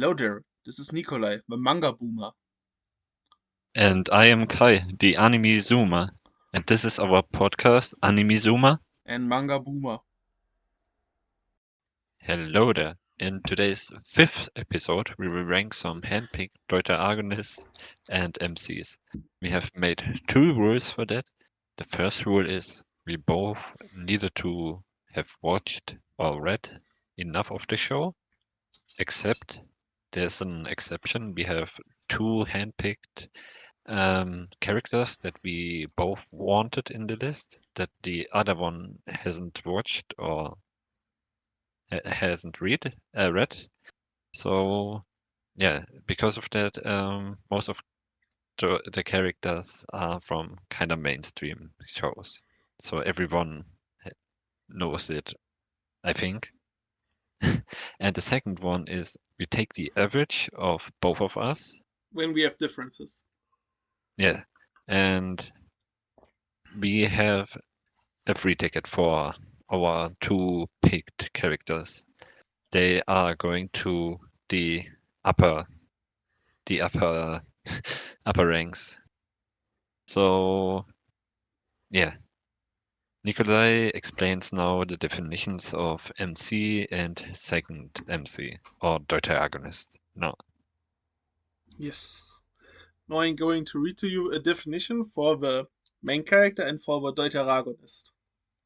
Hello there, this is Nikolai, the manga boomer. And I am Kai, the anime zoomer. And this is our podcast, Anime Zoomer. And manga boomer. Hello there. In today's fifth episode, we will rank some handpicked Deuteragonists and MCs. We have made two rules for that. The first rule is we both needed to have watched or read enough of the show, except there's an exception. We have two handpicked characters that we both wanted in the list that the other one hasn't watched or hasn't read. So yeah, because of that, most of the characters are from kind of mainstream shows, so everyone knows it, I think. And the second one is we take the average of both of us. When we have differences. Yeah, and we have a free ticket for our two picked characters. They are going to the upper the upper upper ranks. So yeah, Nikolai explains now the definitions of MC and second MC or deuteragonist. Now, Yes. Now I'm going to read to you a definition for the main character and for the deuteragonist.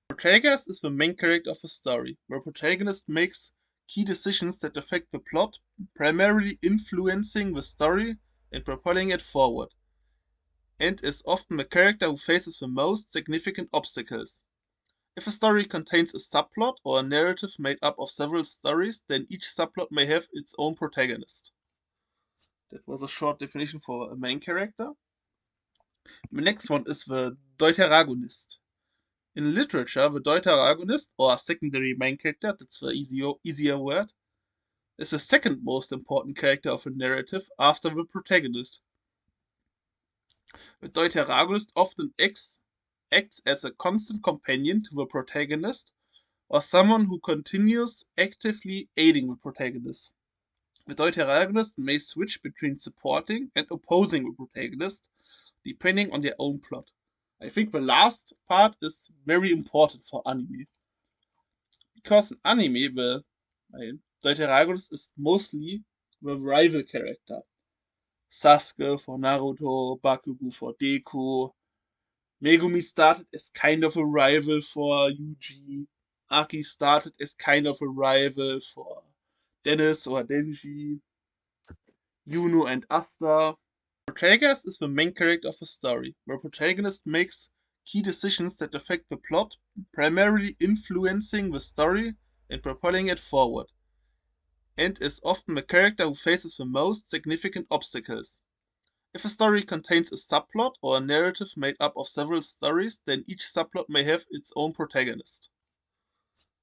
Protagonist is the main character of a story, where protagonist makes key decisions that affect the plot, primarily influencing the story and propelling it forward, and is often the character who faces the most significant obstacles. If a story contains a subplot or a narrative made up of several stories, then each subplot may have its own protagonist. That was a short definition for a main character. The next one is the Deuteragonist. In literature, the Deuteragonist, or secondary main character, that's the easier word, is the second most important character of a narrative after the protagonist. The Deuteragonist often acts as a constant companion to the protagonist or someone who continues actively aiding the protagonist. The deuteragonist may switch between supporting and opposing the protagonist, depending on their own plot. I think the last part is very important for anime. Because in anime, the deuteragonist is mostly the rival character. Sasuke for Naruto, Bakugo for Deku. Megumi started as kind of a rival for Yuji. Aki started as kind of a rival for Dennis or Denji. Yuno and Asta. Protagonist is the main character of a story, where protagonist makes key decisions that affect the plot, primarily influencing the story and propelling it forward, and is often the character who faces the most significant obstacles. If a story contains a subplot or a narrative made up of several stories, then each subplot may have its own protagonist.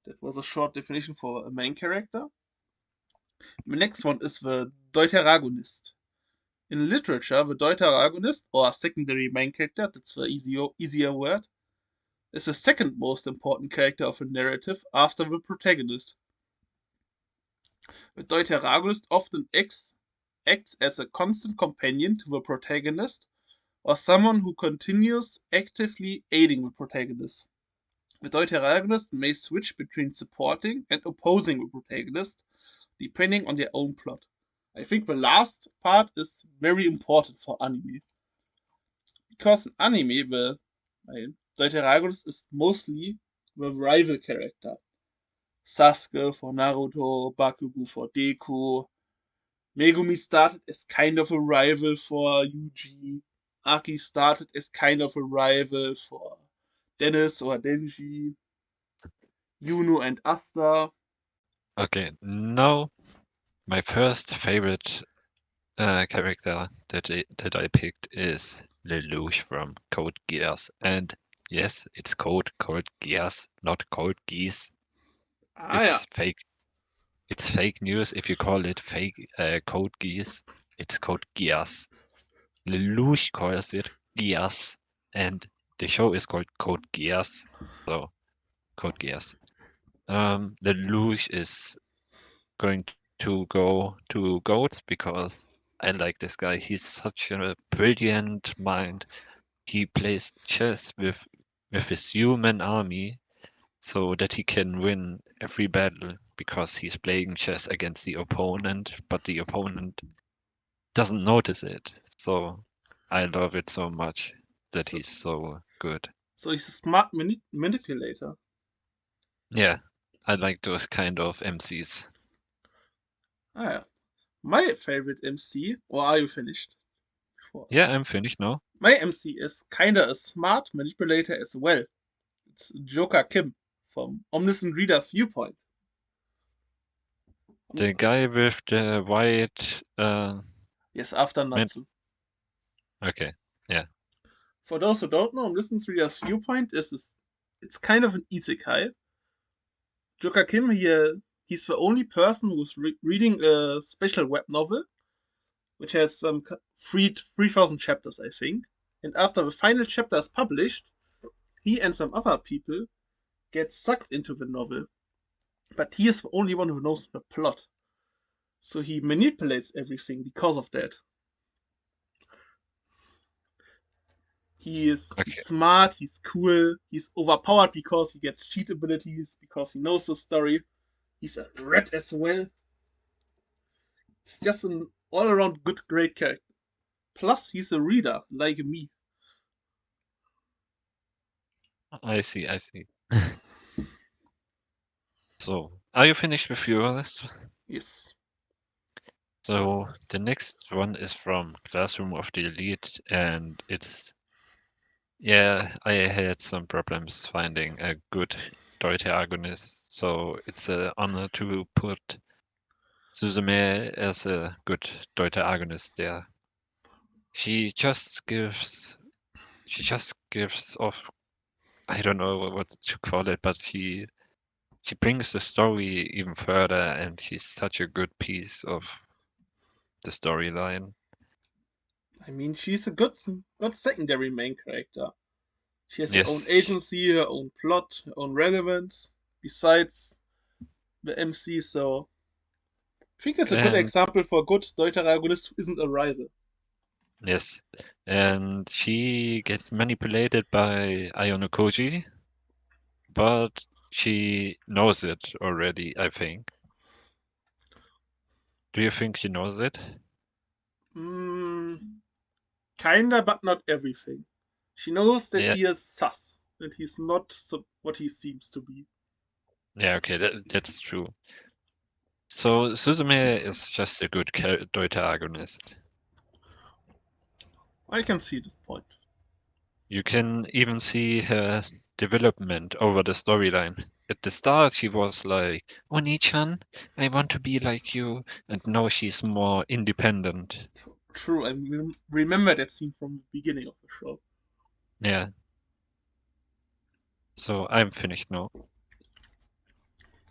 That was a short definition for a main character. The next one is the Deuteragonist. In literature, the Deuteragonist, or secondary main character, that's the easier word, is the second most important character of a narrative after the protagonist. The Deuteragonist often acts as a constant companion to the protagonist or someone who continues actively aiding the protagonist. The Deuteragonist may switch between supporting and opposing the protagonist, depending on their own plot. I think the last part is very important for anime. Because in anime, the Deuteragonist is mostly the rival character. Sasuke for Naruto, Bakugo for Deku. Megumi started as kind of a rival for Yuji. Aki started as kind of a rival for Dennis or Denji. Yuno and Asta. okay, now my first favorite character that I picked is Lelouch from Code Geass, and yes, it's Code Geass, not Code Geass. Ah ja. It's fake. It's fake news if you call it fake Code Geass. It's Code Geass. Lelouch calls it Geass, and the show is called Code Geass. So Code Geass. Lelouch is going to go to goats because I like this guy. He's such a brilliant mind. He plays chess with his human army so that he can win every battle because he's playing chess against the opponent, but the opponent doesn't notice it. So I love it so much that So, he's so good. so he's a smart manipulator. Yeah, I like those kind of MCs. Ah, yeah. My favorite MC, or are you finished? Before? Yeah, I'm finished now. My MC is kinda a smart manipulator as well. It's Joker Kim from Omniscient Reader's Viewpoint. The guy with the white Yes, after man. Natsu. Okay, yeah, For those who don't know, Omniscient Reader's Viewpoint it's kind of an isekai. Joker Kim here, he's the only person who's reading a special web novel, which has some 3,000 chapters, I think. And after the final chapter is published, he and some other people get sucked into the novel. But he is the only one who knows the plot. So he manipulates everything because of that. He's okay. smart, he's cool, he's overpowered because he gets cheat abilities, because he knows the story. He's a rat as well. He's just an all around good, great character. Plus, he's a reader, like me. I see, I see. So, are you finished with your list? Yes. So, the next one is from Classroom of the Elite, and it's, yeah, I had some problems finding a good Deuteragonist, so it's an honor to put Suzume as a good Deuteragonist there. She just gives, she just gives off, I don't know what to call it, but she brings the story even further, and she's such a good piece of the storyline. I mean, she's a good secondary main character. She has her own Yes, agency, her own plot, her own relevance, besides the MC, so I think it's a good and example for a good Deuteragonist who isn't a rival. yes, and she gets manipulated by Ayano, but she knows it already, I think. Do you think she knows it? Mm, kinda, but not everything. She knows that Yeah, he is sus, and he's not what he seems to be. yeah, okay, that's true. So Suzume is just a good Deuteragonist. I can see this point. You can even see her development over the storyline. At the start, she was like, Oni-chan, I want to be like you. And now she's more independent. True, I remember that scene from the beginning of the show. Yeah, so I'm finished now.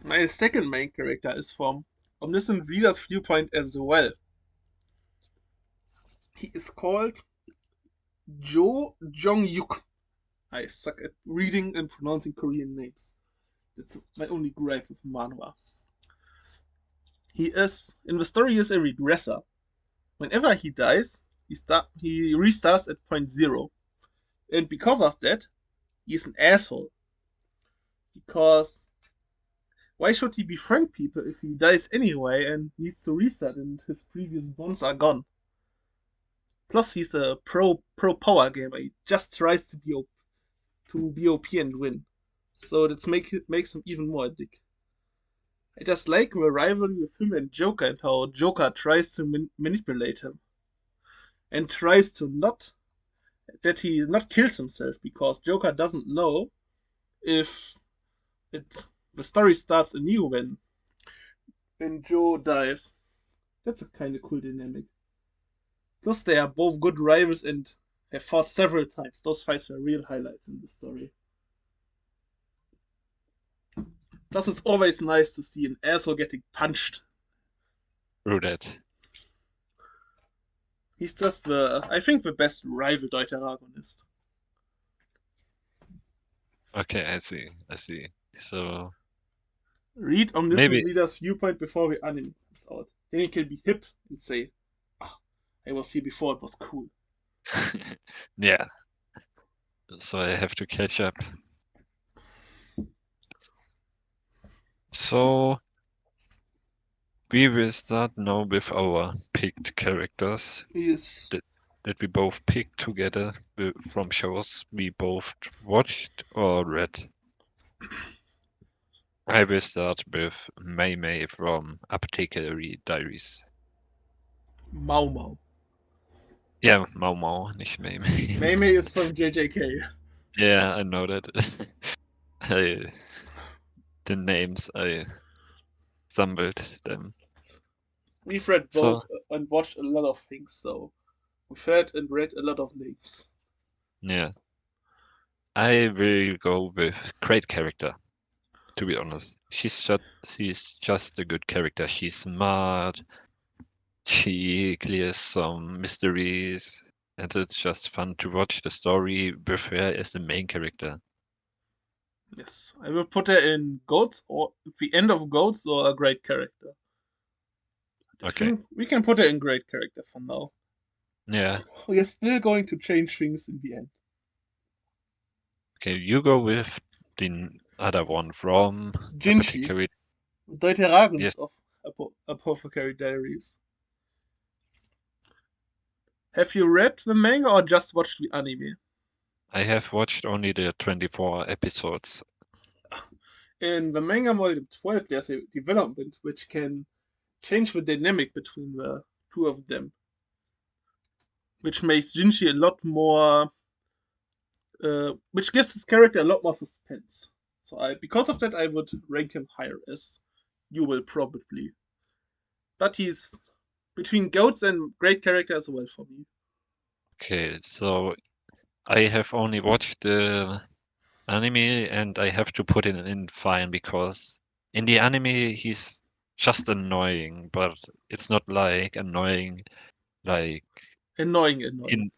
My second main character is from Omniscient Reader's Viewpoint as well. He is called Jo Jong-yuk. I suck at reading and pronouncing Korean names. That's my only gripe with manhwa. He is, in the story, he is a regressor. Whenever he dies, he restarts at point zero. And because of that, he's an asshole. Because why should he befriend people if he dies anyway and needs to restart and his previous bonds are gone? Plus, he's a pro power gamer. He just tries to be OP and win. So that's makes him even more a dick. I just like the rivalry with him and Joker and how Joker tries to manipulate him and tries to not that he not kills himself because Joker doesn't know if it the story starts anew when Joe dies. That's a kind of cool dynamic. Plus, they are both good rivals and have fought several times. Those fights were real highlights in the story. Plus, it's always nice to see an asshole getting punched. Through that. He's just I think, the best rival Deuteragonist. Okay, I see. I see. So Read omniscient Maybe. reader's viewpoint before the anime is out. Then he can be hip and say, ah, I was here before, it was cool. Yeah. So I have to catch up. So we will start now with our picked characters Yes. that we both picked together from shows we both watched or read. I will start with Mei Mei from Apothecary Diaries. Mau Mau. Yeah, Mau Mau, nicht Mei Mei. Mei Mei is from JJK. Yeah, I know that. I, the names, I stumbled them. We've read So, both and watched a lot of things, so we've heard and read a lot of names. yeah. I will go with great character, to be honest. She's just a good character. She's smart. She clears some mysteries, and it's just fun to watch the story with her as the main character. Yes, I will put her in Goats or the end of Goats or a great character. I Okay. think we can put her in great character for now. Yeah. We are still going to change things in the end. Okay, you go with the other one from Jinchi, Apothecary. Yes, Deuteragonist of Apothecary Diaries. Have you read the manga or just watched the anime? I have watched only the 24 episodes. In the manga volume 12, there's a development which can change the dynamic between the two of them, which makes Jinchi a lot more, which gives his character a lot more suspense. So because of that, I would rank him higher, as you will probably. But he's between goats and great character as well for me. Okay, so I have only watched the anime and I have to put it in fine because in the anime he's just annoying, but it's not like annoying like Annoying, annoying. in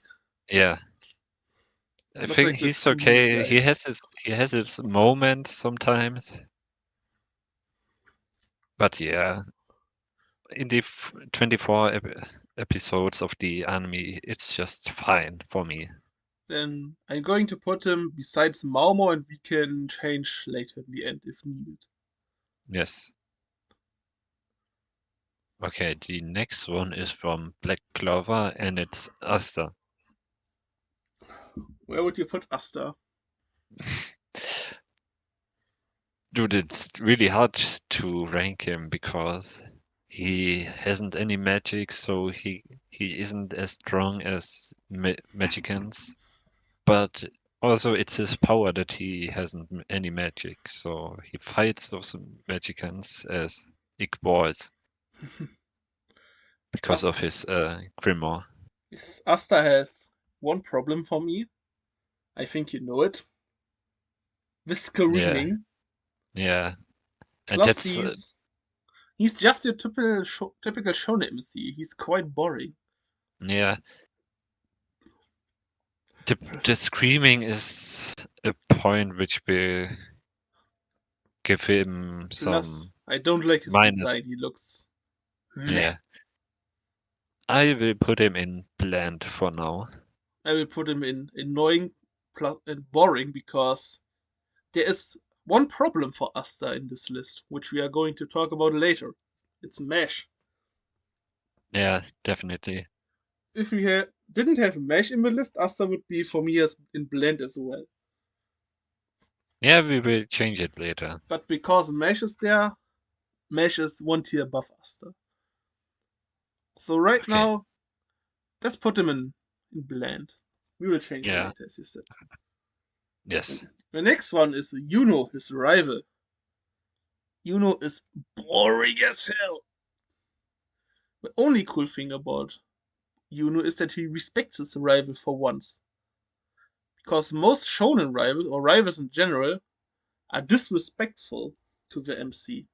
yeah. I Not think like the he's screaming okay. guy. He has his moments sometimes, but yeah, in the 24 episodes of the anime, it's just fine for me. Then I'm going to put him besides Maumo and we can change later in the end if needed. Yes. Okay, the next one is from Black Clover and it's Asta. Where would you put Asta? Dude, it's really hard to rank him because he hasn't any magic, so he isn't as strong as magicians. But also, it's his power that he hasn't any magic, so he fights those magicians as equal boys because Asta, of his grimoire. yes, Asta has one problem for me. I think you know it. The Yeah, screaming. yeah, and Plus, that's he's just your typical shonen MC. He's quite boring. yeah. The screaming is a point which will give him Plus, some I don't like his minus. design. He looks meh. Yeah, I will put him in bland for now. I will put him in annoying and boring because there is one problem for Asta in this list, which we are going to talk about later. It's Mesh. Yeah, definitely. If we didn't have Mesh in the list, Asta would be for me as in blend as well. Yeah, we will change it later. But because Mesh is there, Mesh is one tier above Asta. So right Okay. now, let's put him in blend. We will change it Yeah. later, as you said. Yes. And the next one is Yuno, his rival. Yuno is boring as hell. The only cool thing about Yuno is that he respects his rival for once. Because most shonen rivals, or rivals in general, are disrespectful to the MC.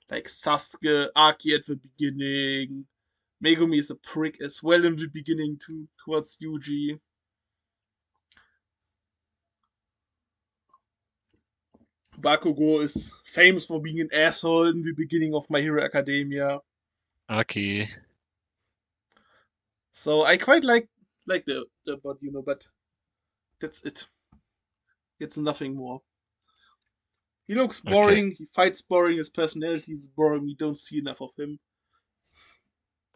Like Sasuke, Aki at the beginning, Megumi is a prick as well in the beginning towards Yuji. Bakugo is famous for being an asshole in the beginning of My Hero Academia. Okay. So I quite like the body, but that's it. It's nothing more. He looks Okay. boring, he fights boring, his personality is boring, we don't see enough of him.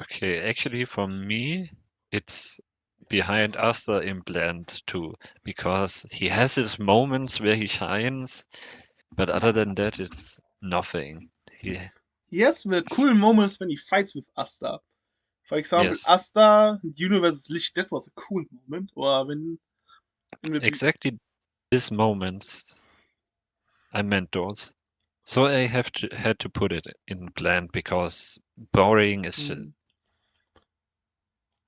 Okay. Actually, for me, it's behind Asta implant too, because he has his moments where he shines, but other than that, it's nothing. He, He has the he's, cool moments when he fights with Asta. For example, yes, Asta, Universe's Licht, that was a cool moment. Or when in the exactly these moments I meant those. So I have to had to put it in plant because boring is hmm.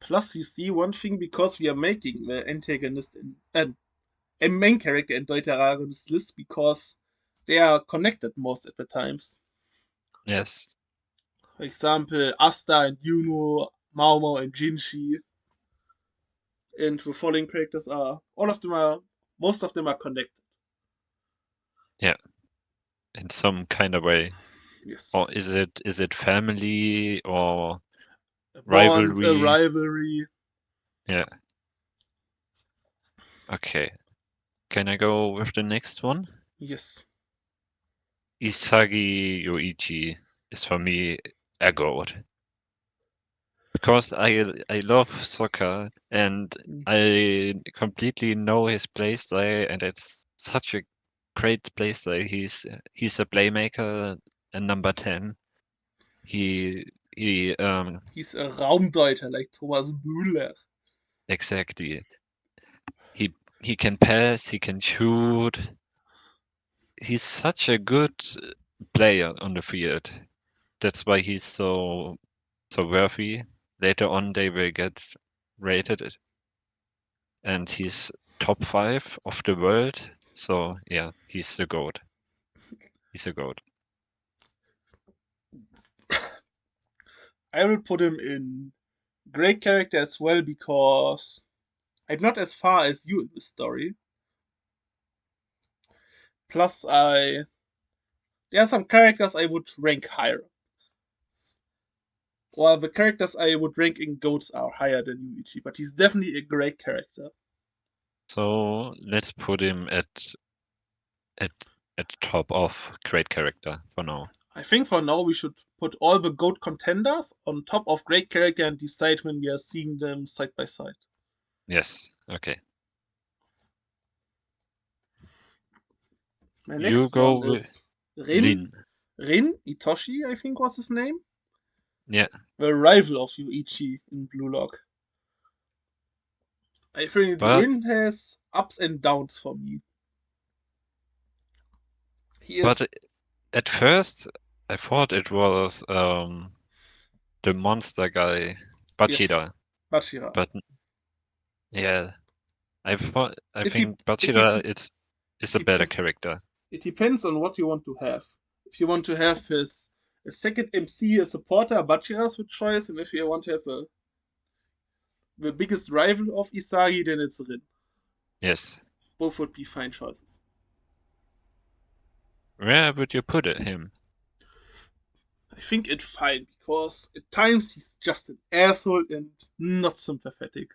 Plus, you see one thing because we are making the antagonist a main character in Deuteragonist list because they are connected most of the times. yes, For example, Asta and Yuno, Mao Mao and Jinshi, and the following characters are all of them are most of them are connected. yeah, in some kind of way. Yes, Or is it family or a bond, a rivalry? rivalry. Yeah. Okay. Can I go with the next one? Yes. Isagi Yoichi is for me a goat because I love soccer and Mm. I completely know his playstyle and it's such a great playstyle. He's a playmaker and number 10. He he He's a Raumdeuter like Thomas Müller. exactly. He can pass, he can shoot. He's such a good player on the field. That's why he's so worthy. Later on, they will get rated, and he's top 5 of the world. So yeah, he's the goat. He's a goat. I will put him in great character as well because I'm not as far as you in the story. Plus, there are some characters I would rank higher. While the characters I would rank in goats are higher than Yuichi, but he's definitely a great character. So let's put him at at the top of great character for now. I think for now we should put all the GOAT contenders on top of great character and decide when we are seeing them side by side. Yes. Okay. My You next go one with is Rin. Lin. Rin Itoshi, I think was his name. Yeah. The rival of Yuichi in Blue Lock. I think But Rin has ups and downs for me. He but is, at first I thought it was the monster guy yes, Bachida. Bashira. But yeah, I It, de- think it, de- Bachida is a better dep- character. it depends on what you want to have. If you want to have his a second MC, a supporter, Bachira's good choice, and if you want to have the biggest rival of Isagi, then it's Rin. Yes. Both would be fine choices. Where would you put him? I think it's fine because at times he's just an asshole and not sympathetic.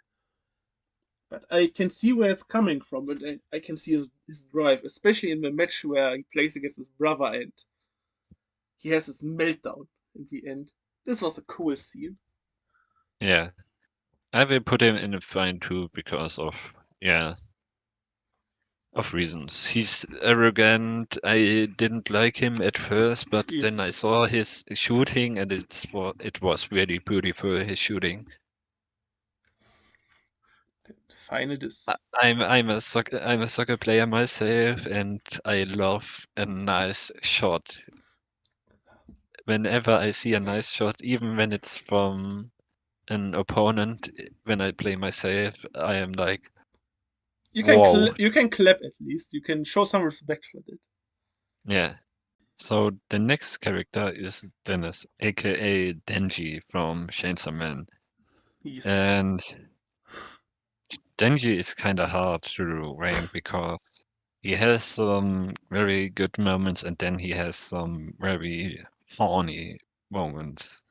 But I can see where it's coming from, and I can see his drive, especially in the match where he plays against his brother and he has his meltdown in the end. This was a cool scene. Yeah, I will put him in a fine too because of reasons. He's arrogant. I didn't like him at first, but then I Yes, saw his shooting, and it was really beautiful. His shooting. fine it is. I'm a soccer player myself, and I love a nice shot. Whenever I see a nice shot, even when it's from an opponent, when I play myself, I am like, whoa, You can clap at least. You can show some respect for it. yeah. So the next character is Dennis, aka Denji from Chainsaw Man, Yes. and Denji is kind of hard to rank because He has some very good moments, and then he has some very horny moments.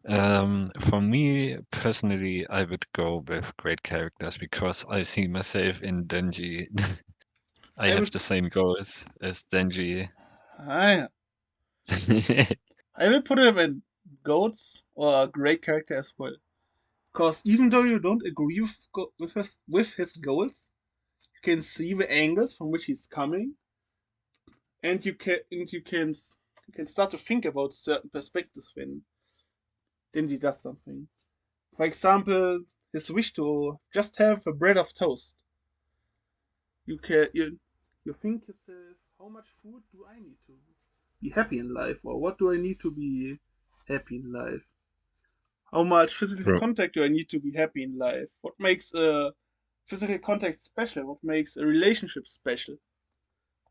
For me personally, I would go with great characters because I see myself in Denji. I I have will, the same goals as Denji. I, I will put him in goats or a great character as well. Because even though you don't agree with his goals, you can see the angles from which he's coming, and you can start to think about certain perspectives when he does something. For example, his wish to just have a bread of toast. You think yourself, how much food do I need to be happy in life, or what do I need to be happy in life? How much physical True, contact do I need to be happy in life? What makes a physical contact special? What makes a relationship special?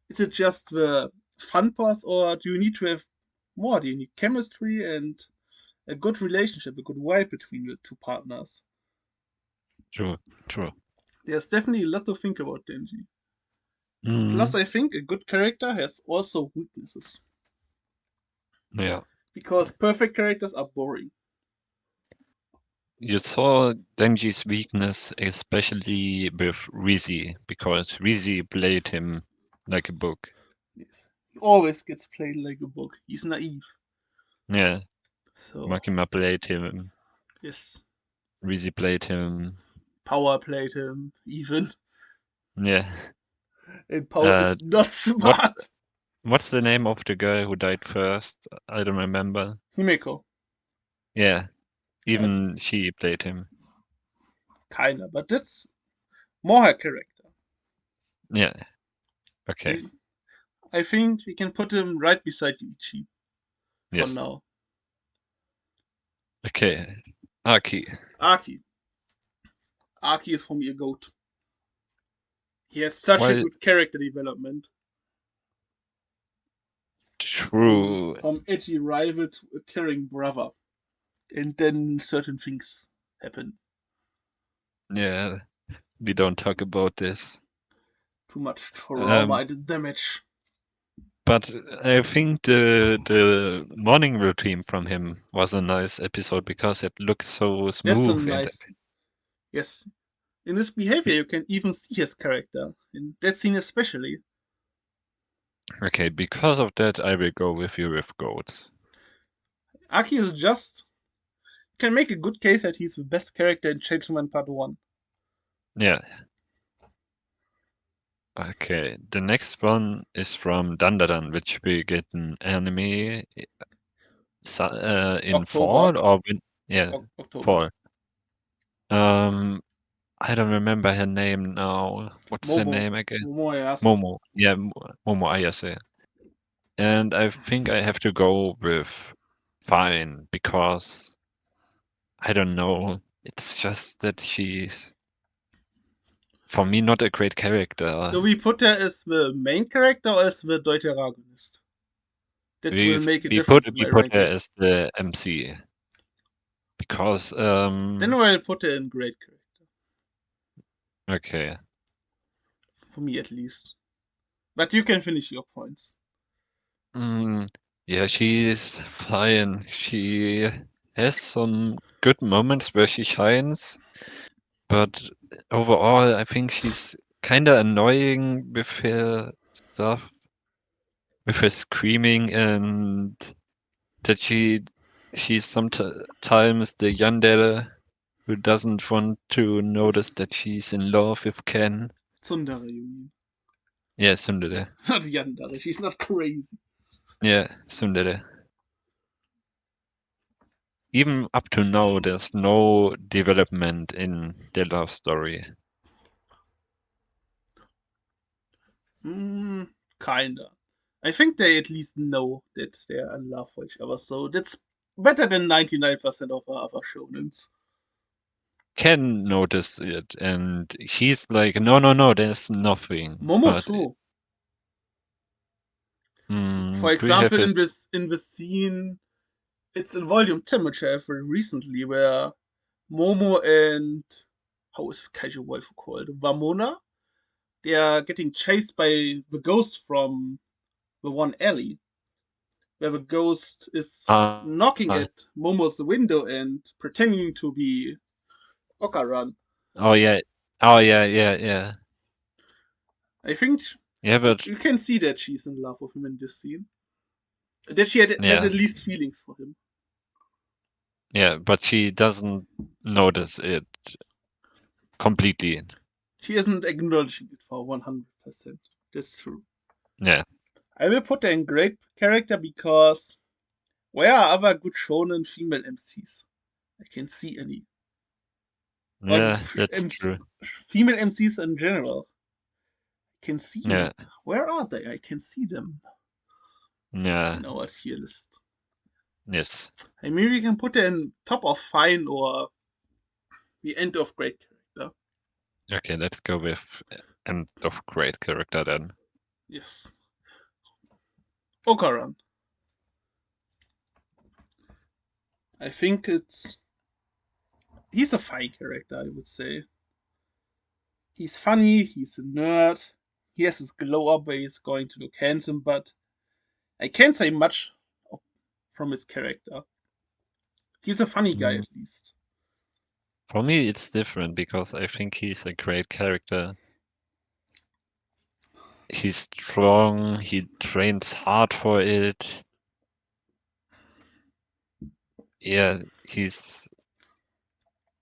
Is it just the fun part, or do you need to have more? Do you need chemistry and a good relationship, a good vibe between the two partners? true, true. There's definitely a lot to think about, Denji. Plus, Mm, I think a good character has also weaknesses. yeah. Because perfect characters are boring. You saw Denji's weakness, especially with Rizy, because Rizy played him like a book. Yes. He always gets played like a book. He's naive. Yeah, So, Makima played him, yes. Rizy played him. Power played him, even. Yeah. And Power Uh, is not what's smart. what's the name of the girl who died first? I don't remember. Himeko. Yeah, Yeah, even she played him. kinda. But that's more her character. Yeah. Okay. I, I think we can put him right beside Yuichi for Yes. now. Okay. Aki. Aki. Aki is for me a goat. He has such a Well, good character development. From true. from edgy rival to a caring brother. And then certain things happen. Yeah, we don't talk about this. Too much trauma Um, and damage. but I think the morning routine from him was a nice episode because it looks so That's a smooth and nice. Yes. In his behavior, you can even see his character. In that scene, especially. okay. Because of that, I will go with you with goats. Aki is just. You can make a good case that he's the best character in Chainsaw Man Part 1. Yeah. Okay. The next one is from Dandadan, which we get an anime in October. fall or yeah, October. fall. Um, I don't remember her name now. What's her Momo. name again? Momo Ayase. Momo. Yeah, Momo Ayase. And I think I have to go with fine because I don't know. It's just that she's for me not a great character. Do we put her as the main character or as the Deuteragonist? That will We make a we put difference in we my put her ranking. as the MC because Then I'll put her in great character. okay. For me at least. But you can finish your points. Mm, yeah, she's fine. She has some good moments where she shines, but overall, I think she's kind of annoying with her stuff, with her screaming, and that she's sometimes the yandere who doesn't want to notice that she's in love with Ken. Tsundere, you mean. Yeah, Sundere. Not Yandere, she's not crazy. Yeah, Sundere. Even up to now, there's no development in their love story. Kinda. I think they at least know that they're in love for each other, so that's better than 99% of our other shonens. Ken notice it, and he's like, no, no, no, there's nothing. Momo But too. For do we have example, his? in the scene, it's in Volume 10, which I have read recently, where Momo and how is Kaiju Waifu called? Vamona? they are getting chased by the ghost from the one alley, where the ghost is Ah, knocking at Momo's window and pretending to be Okaran. oh yeah, oh yeah. I think Yeah, but you can see that she's in love with him in this scene. That has yeah, at least feelings for him. yeah, but she doesn't notice it completely. She isn't acknowledging it for 100%. That's true. Yeah, I will put her in great character because where are other good shonen female MCs? I can't see any. Or yeah, that's true. female MCs in general. I can see Yeah, them. Where are they? I can see them yeah, in our tier list. yes. I maybe we can put her in top of fine or the end of great character. Okay, let's go with end of great character then. Yes. Okaran. I think he's a fine character, I would say. He's funny, he's a nerd, he has his glow up where he's going to look handsome, but I can't say much from his character. He's a funny guy Mm, at least. for me, it's different because I think he's a great character. He's strong, he trains hard for it. Yeah,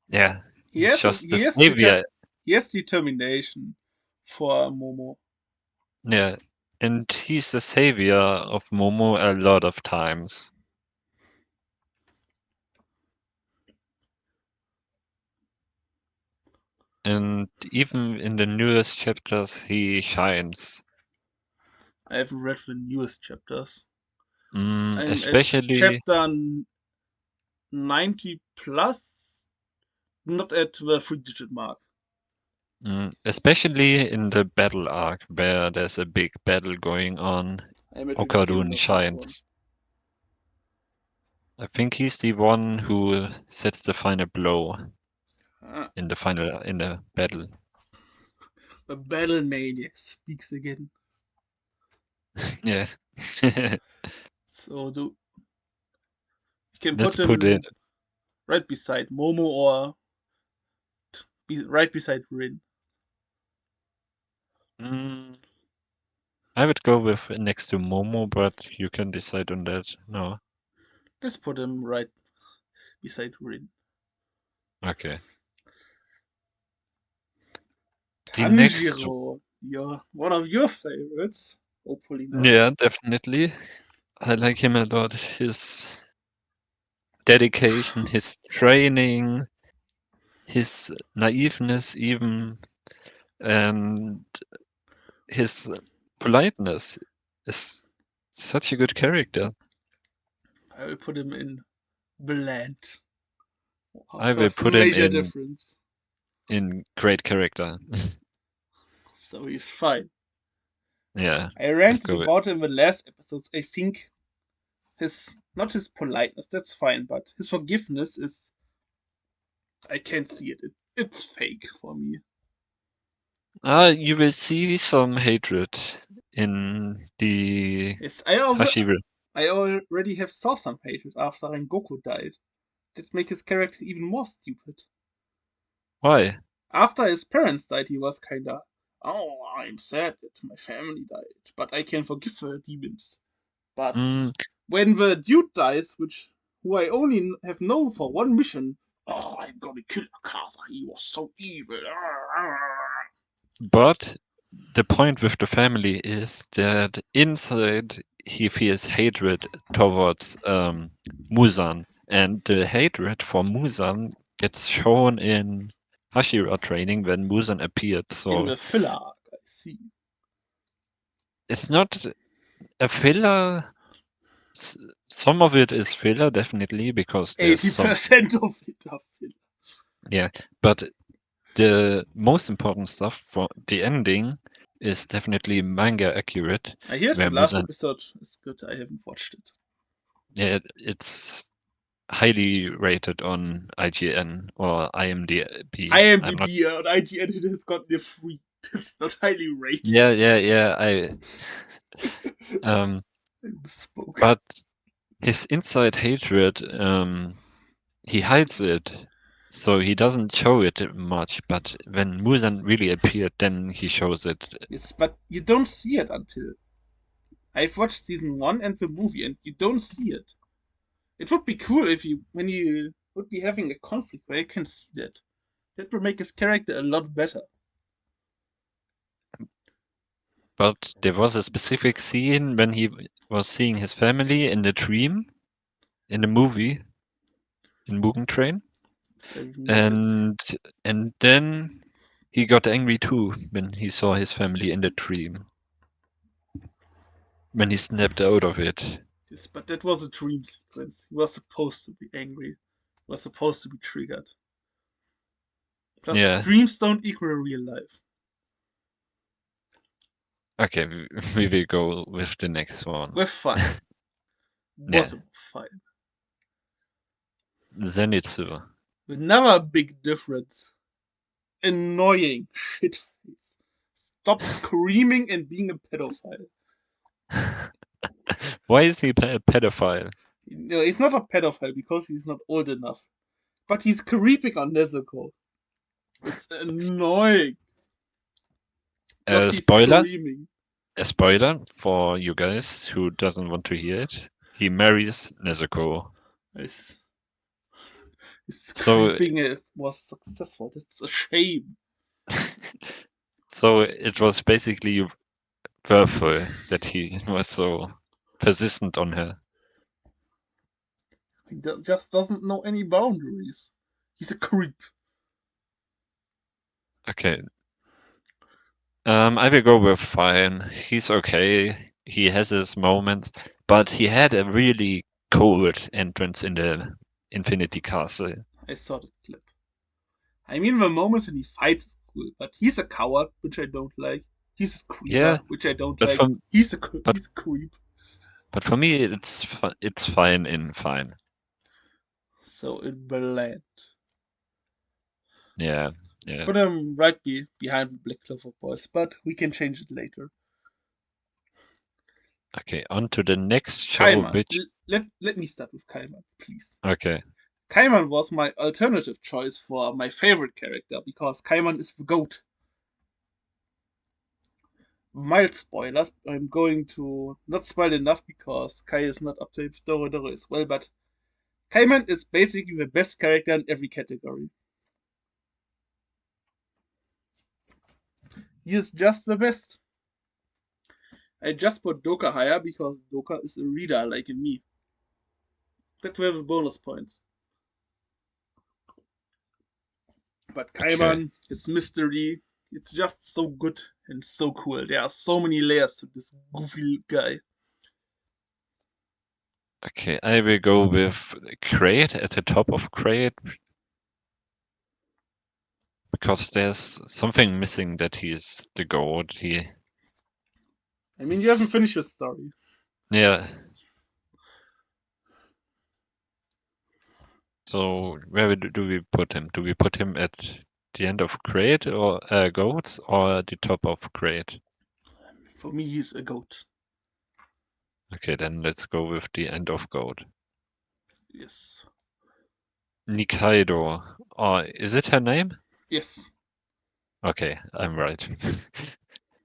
yeah, he's just the savior. He has determination for Momo. Yeah, and he's the savior of Momo a lot of times. And even in the newest chapters, he shines. I haven't read the newest chapters. I'm at Especially, chapter 90 plus, not at the 3-digit mark. especially in the battle arc where there's a big battle going on. I'm at the beginning Okarun of this one. shines. I think he's the one who sets the final blow Ah, in the battle. the battle maniac speaks again. Yeah. So you can Let's put put it. him right beside Momo or right beside Rin. Mm, I would go with next to Momo, but you can decide on that. No. Let's put him right beside Rin. Okay. The next, Tanjiro, one of your favorites. Hopefully not. yeah, definitely. I like him a lot. His dedication, his training, his naiveness, even, and his politeness is such a good character. I will put him in bland. I will First put him major difference. in great character. So he's fine. Yeah, I let's ranted go with. about him in the last episodes. I think his not his politeness, that's fine, but his forgiveness is I can't see it. It's fake for me. You will see some hatred in the Yes, Hashira. I already have saw some hatred after Rengoku died. That made his character even more stupid. Why? After his parents died, he was kinda, oh, I'm sad that my family died, but I can forgive the demons. But Mm, when the dude dies, who I only have known for one mission, oh, I'm gonna kill Akasa. He was so evil. but the point with the family is that inside he feels hatred towards Muzan, and the hatred for Muzan gets shown in Hashira training when Muzan appeared. In So the filler arc, I see. it's not a filler. S- Some of it is filler, definitely, because there's some, 80% of it are filler. yeah, but the most important stuff for the ending is definitely manga accurate, I hear the where last Muzan, episode is good. I haven't watched it. yeah, it's highly rated on IGN or IMDb. I'm not. IMDb and IGN it has gotten a 3. It's not highly rated. Yeah. Um, I misspoke. but his inside hatred, he hides it, so he doesn't show it much. But when Muzan really appeared, then he shows it. Yes, but you don't see it until I've watched season 1 and the movie, and you don't see it. It would be cool if when you would be having a conflict where you can see that. That would make his character a lot better. But there was a specific scene when he was seeing his family in the dream, in the movie, in Mugen Train, So I remember it. and then he got angry too when he saw his family in the dream. When he snapped out of it. Yes, but that was a dream sequence. He was supposed to be angry. He was supposed to be triggered. Plus, Yeah. dreams don't equal real life. Okay, we will go with the next one. With fun. Yeah. Was fine. Zenitsu. With never a big difference. Annoying shit face. Stop screaming and being a pedophile. Why is he a pedophile? No, he's not a pedophile because he's not old enough. But he's creeping on Nezuko. It's annoying. Plus he's Spoiler? screaming. A spoiler for you guys who doesn't want to hear it. He marries Nezuko. His, his So, creeping was successful. That's a shame. so it was basically purple that he was so persistent on her. He just doesn't know any boundaries. He's a creep. Okay. I will go with fine. He's okay. He has his moments, but he had a really cold entrance in the Infinity Castle. I saw that clip. I mean, the moments when he fights is cool, but he's a coward, which I don't like. He's a Yeah, creeper, which I don't but like. from but He's a creep. but for me it's fine in fine. So it bland. Yeah, I yeah. put him right behind the Black Clover boys, but we can change it later. Okay, on to the next show, Kaiman. which Let me start with Kaiman, please. okay, Kaiman was my alternative choice for my favorite character because Kaiman is the goat. Mild spoilers. I'm going to not spoil enough because Kai is not up to Doro as well, but Kaiman is basically the best character in every category. He is just the best. I just put Doka higher because Doka is a reader like in me. That were the bonus points. But okay, Kaiman, his mystery, it's just so good and so cool. There are so many layers to this goofy guy. okay. I will go with Crate at the top of Crate because there's something missing that he's the god. I mean, you haven't He's finished his story. yeah. So where do we put him? Do we put him at the end of Crate or Goats or at the top of Crate? For me, he's a goat. Okay, then let's go with the end of Goat. Yes. Nikaido. Oh, is it her name? Yes. Okay, I'm right.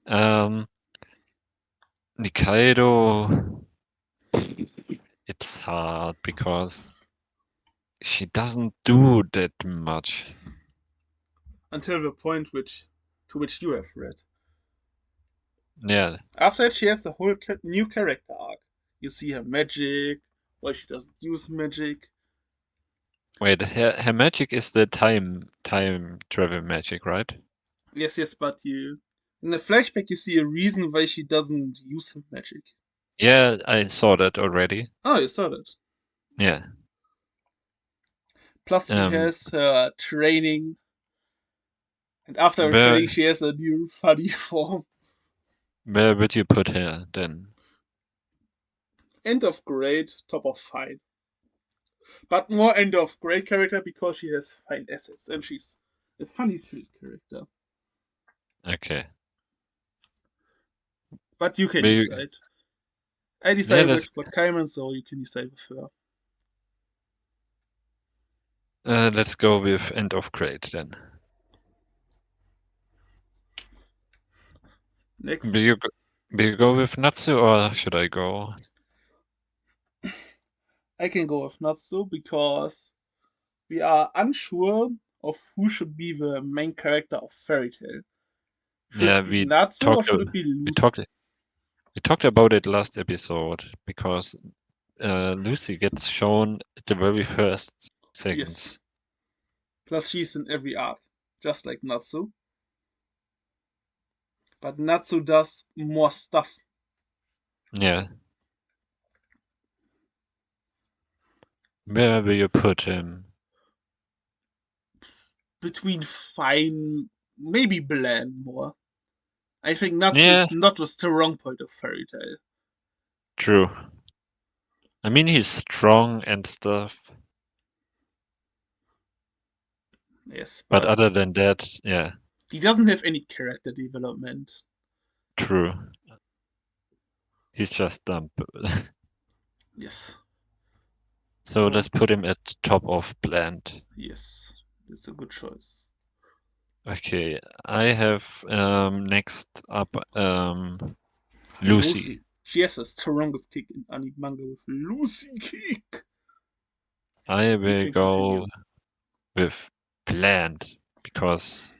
um, Nikaido. It's hard because she doesn't do that much. Until the point to which you have read. Yeah. After that, she has a whole new character arc. You see her magic, why she doesn't use magic. Wait, her magic is the time travel magic, right? Yes, but you in the flashback you see a reason why she doesn't use her magic. Yeah, I saw that already. Oh, you saw that. Yeah. Plus, she Um, has training, and after her where training, she has a new funny form. where would you put her then? End of grade, top of fine. But more end of grade character because she has fine assets and she's a funny chill character. Okay. But you can We, decide. I yeah, decided with what Kaiman, so you can decide with her. let's go with end of grade then. Next, Will you go with Natsu or should I go? I can go with Natsu because we are unsure of who should be the main character of Fairy Tail. Should Yeah, it be Natsu or talked should it be we Lucy? talked we talked about it last episode because Lucy gets shown at the very first Yes. seconds. Plus, she's in every arc, just like Natsu. But Natsu does more stuff. Yeah. Where will you put him? Between fine, maybe bland more. I think Natsu Yeah, is not the strong point of Fairy Tail. true. I mean, he's strong and stuff, Yes, but but other than that, yeah, he doesn't have any character development. true. He's just dumb. Yes. So So, let's put him at top of bland. yes, it's a good choice. Okay, I have next up Lucy. Lucy. She has the strongest kick in anime manga with Lucy kick. I You will can go continue. with bland because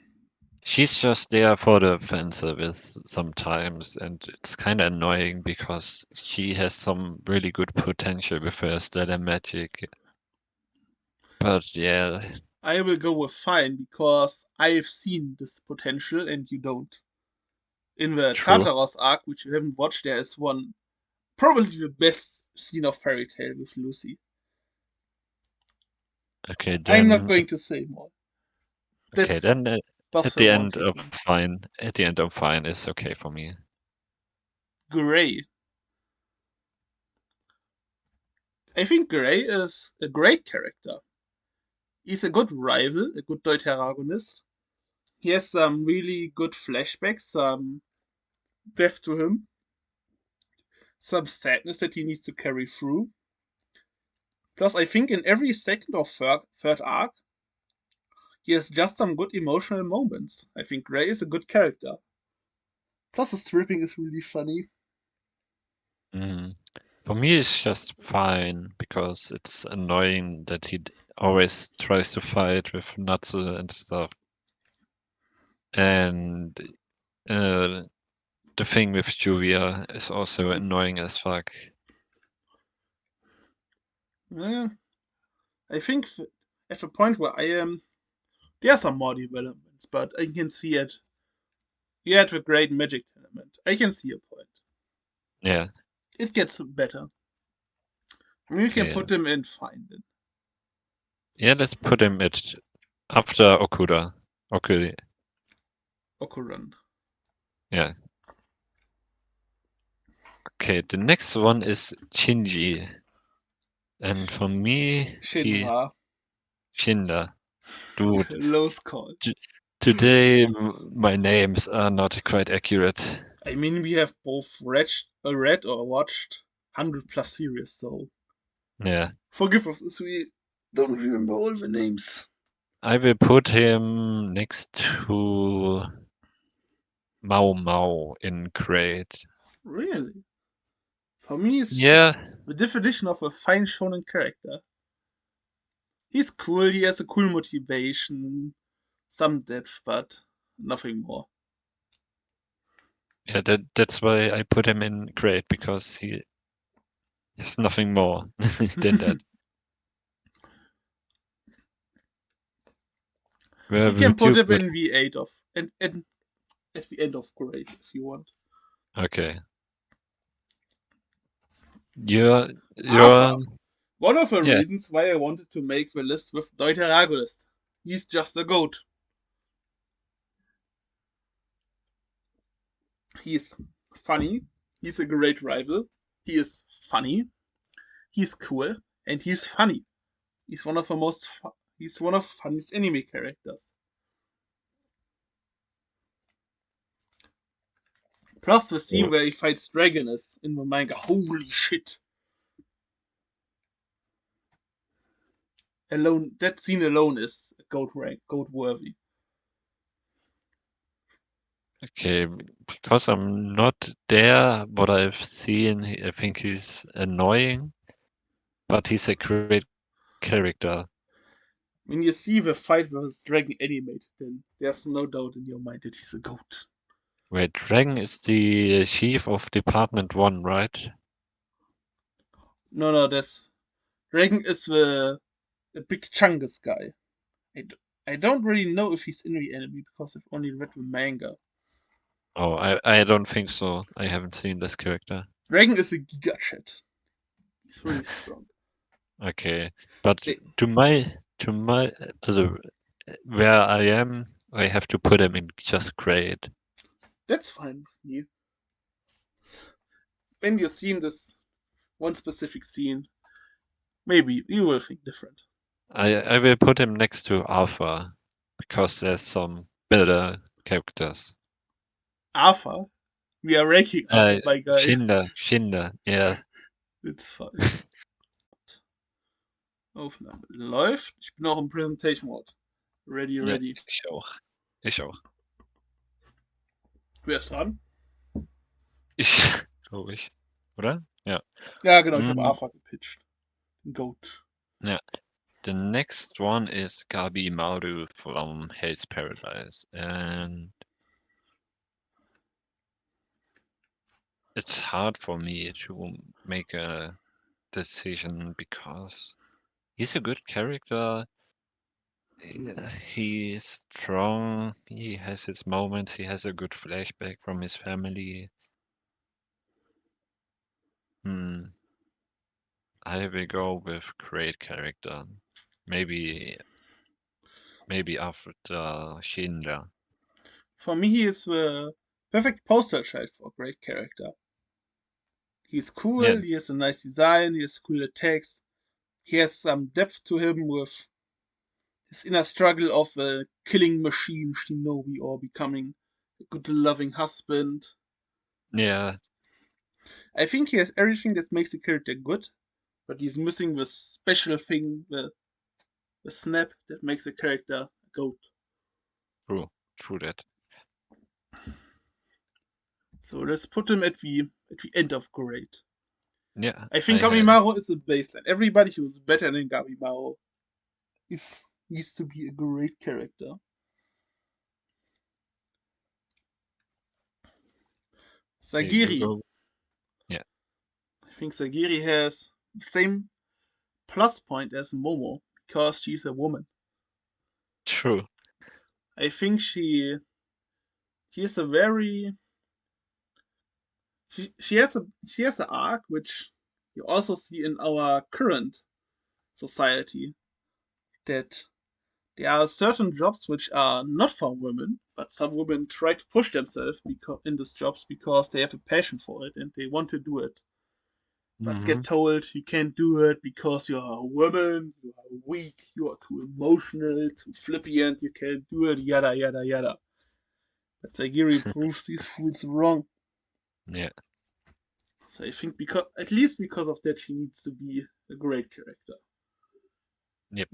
she's just there for the fan service sometimes, and it's kind of annoying because she has some really good potential with her stellar magic. But yeah, I will go with fine because I've seen this potential and you don't. In the true. Tartaros arc, which you haven't watched, there is one probably the best scene of Fairy Tail with Lucy. Okay, I'm not then going to say more. okay, That's then above at the the one end of taking. fine, at the end of fine is okay for me. Gray. I think Gray is a great character. He's a good rival, a good deuteragonist. He has some really good flashbacks, some depth to him, some sadness that he needs to carry through. Plus, I think in every second or third arc, he has just some good emotional moments. I think Gray is a good character. Plus, his stripping is really funny. Mm. For me, it's just fine because it's annoying that he always tries to fight with Natsu and stuff. And uh, the thing with Julia is also annoying as fuck. Yeah, I think at the point where I am, there are some more developments, but I can see it. He had a great magic element. I can see a point. Yeah, It gets better. I mean, you can okay. put him in fine then. Yeah, let's put him at after Okuda. Okay, Okuran. yeah. Okay, the next one is Shinji. And for me, he's Shinra. Shinda. Dude, Low call. t- today my names are not quite accurate. I mean, we have both read or watched 100 plus series, so Yeah, forgive us if we don't remember all the names. I will put him next to Mao Mao in grade. Really? For me, it's Yeah, the definition of a fine shonen character. He's cool, he has a cool motivation, some depth, but nothing more. yeah, that's why I put him in grade because he has nothing more than that. Where You can would put you him put? in V8 of and at the end of grade if you want. Okay, you're Arthur. One of the yeah, reasons why I wanted to make the list with Deuteragonist. He's just a goat. He's funny. He's a great rival. He is funny. He's cool, and he's funny. He's one of the he's one of funniest anime characters. Plus the scene Oh, where he fights Dragonist in the manga. Holy shit! Alone, that scene alone is goat worthy. okay, because I'm not there, what I've seen, I think he's annoying, but he's a great character. When you see the fight versus Dragon animated, then there's no doubt in your mind that he's a goat. Wait, Dragon is the chief of Department 1, right? No, that's Dragon is the big Chungus guy. I don't really know if he's in the anime because I've only read the manga. Oh, I don't think so. I haven't seen this character. Dragon is a Giga Chat. He's really strong. Okay, but They, to my, also where I am, I have to put him in just great. that's fine with me. When you've seen this one specific scene, maybe you will think different. I will put him next to Alpha because there's some better characters. Arthur, we are ranking Arthur, my guy. Schinder, yeah. It's fine. Aufnahme läuft. Ich bin auch im Presentation Mode. Ready, Ja, ready. ich auch. Ich auch. Wer ist dran? Ich, glaube ich. Oder? Ja. Ja, genau, ich habe Mm, Arthur gepitcht. Goat. yeah. The next one is Gabi Maru from Hell's Paradise. And it's hard for me to make a decision because he's a good character. He's strong. He has his moments. He has a good flashback from his family. Hmm. I will go with great character. Maybe after Shinra. For me, he is the perfect poster child for a great character. He's Yeah. cool, he has a nice design, he has cool attacks, he has some depth to him with his inner struggle of a killing machine shinobi or becoming a good loving husband. Yeah. I think he has everything that makes the character good, but he's missing the special thing, the snap that makes the character a goat. True. True that. So let's put him at the end of great. Yeah. I think I have. Gamimaru is the baseline. Everybody who is better than Gamimaru needs to be a great character. Okay, you Sagiri. go. Yeah. I think Sagiri has the same plus point as Momo because she's a woman. True. I think she is a very she has an arc which you also see in our current society that there are certain jobs which are not for women, but some women try to push themselves in these jobs because they have a passion for it and they want to do it. But Mm-hmm. get told you can't do it because you're a woman, you are weak, you are too emotional, too flippy, and you can't do it, yada yada yada. But Sagiri proves these fools wrong. Yeah. So I think because at least because of that she needs to be a great character. Yep.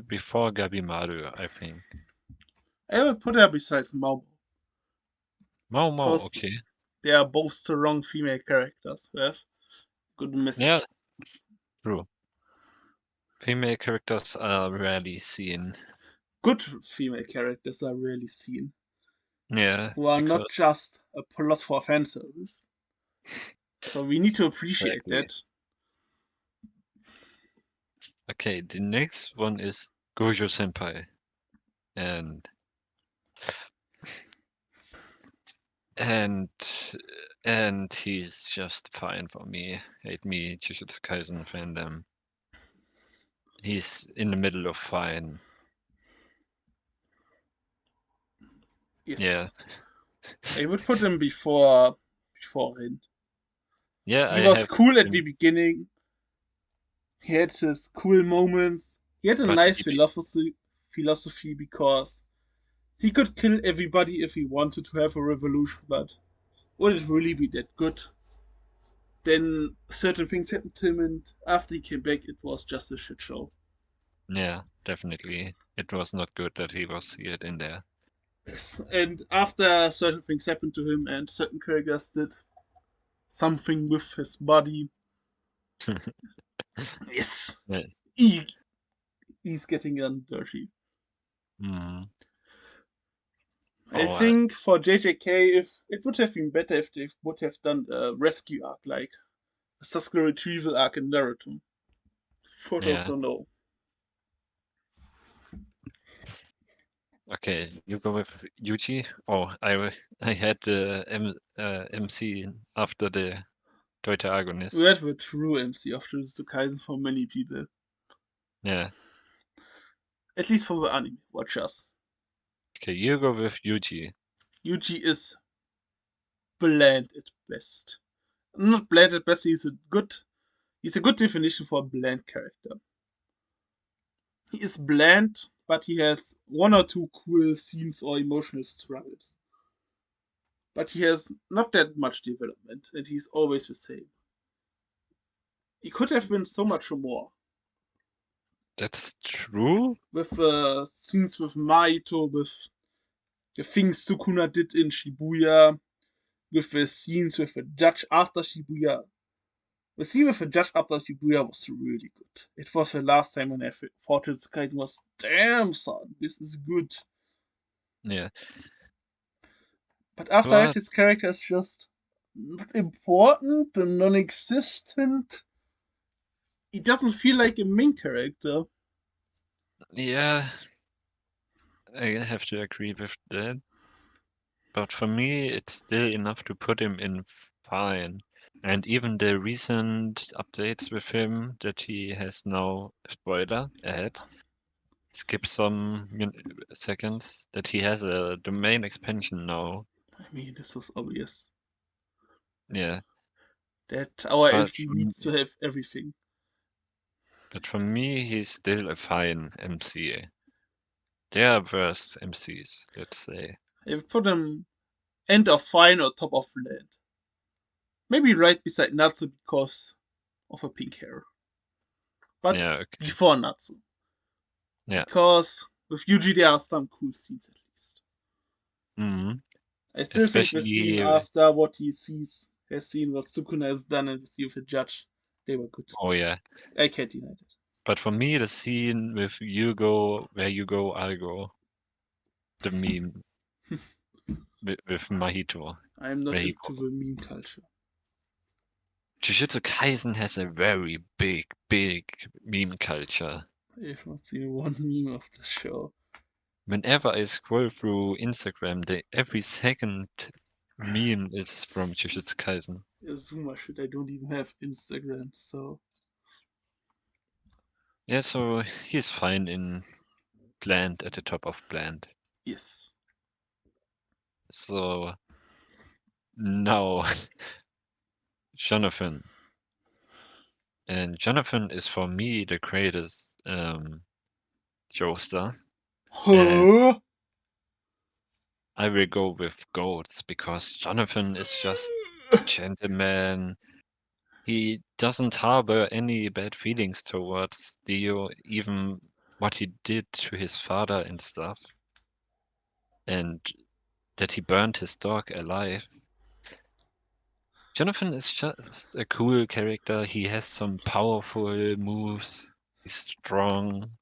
Before Gabimaru, I think. I would put her besides Mao Mau, because okay. they are both strong female characters who have good Yeah, message. true. Female characters are rarely seen. Good female characters are rarely seen, Yeah, who are because not just a plot for fan service. So we need to appreciate exactly. that. Okay, the next one is Gojo Senpai. And and and he's just fine for me. Hate me, Jujutsu Kaisen fandom. He's in the middle of fine. Yeah. Yes, I would put him before him. Yeah, He I was have cool at the him, beginning. He had his cool moments. He had a but nice he philosophy because He could kill everybody if he wanted to have a revolution, but would it really be that good? Then certain things happened to him, and after he came back, it was just a shit show. Yeah, definitely. It was not good that he was sealed in there. Yes. And after certain things happened to him, and certain characters did something with his body, yes, Yeah. he, he's getting dirty. Mm. I Oh, think for JJK, if it would have been better if they would have done a rescue arc, like a Sasuke retrieval arc in Naruto. Photos yeah. or no. Okay, you go with Yuji. Oh, I had the MC after the Deuteragonist. That were true MC of Jujutsu Kaisen for many people. Yeah. At least for the anime watchers. Okay, you go with Yuji. Yuji is bland at best. Not bland at best, he's a good definition for a bland character. He is bland, but he has one or two cool scenes or emotional struggles. But he has not that much development, and he's always the same. He could have been so much more. That's true? With scenes with Maito, with the things Sukuna did in Shibuya, with the scenes with the judge after Shibuya. The scene with the judge after Shibuya was really good. It was the last time when I thought Kaiden was, damn son, this is good. Yeah. But after that, But his character is just not important and non-existent. He doesn't feel like a main character. yeah, I have to agree with that. But for me, it's still enough to put him in fine. And even the recent updates with him that he has now, spoiler ahead, skip some seconds, that he has a domain expansion now. I mean, this was obvious. Yeah, That our but LC for, needs to have everything. but for me, he's still a fine MC. There are worse MCs, let's say. I would put him end of fine or top of land. Maybe right beside Natsu because of her pink hair. But Yeah, okay. before Natsu. Yeah. Because with Yuji there are some cool scenes at least. hmm I still think the scene Especially, after what he has seen what Sukuna has done and with the judge, they were good. oh yeah. I can't deny it. But for me, the scene with you go, where you go, I go, the meme with Mahito, I'm not where he into the meme culture. Jujutsu Kaisen has a very big, big meme culture. I've not seen one meme of the show. Whenever I scroll through Instagram, every second meme is from Jujutsu Kaisen. Zuma shit, I don't even have Instagram, so Yeah, so he's fine in Bland at the top of Bland. yes. So now Jonathan. And Jonathan is for me the greatest Joestar. And Huh? I will go with goats because Jonathan is just gentleman. He doesn't harbor any bad feelings towards Dio, even what he did to his father and stuff, and that he burned his dog alive. Jonathan is just a cool character. He has some powerful moves. He's strong,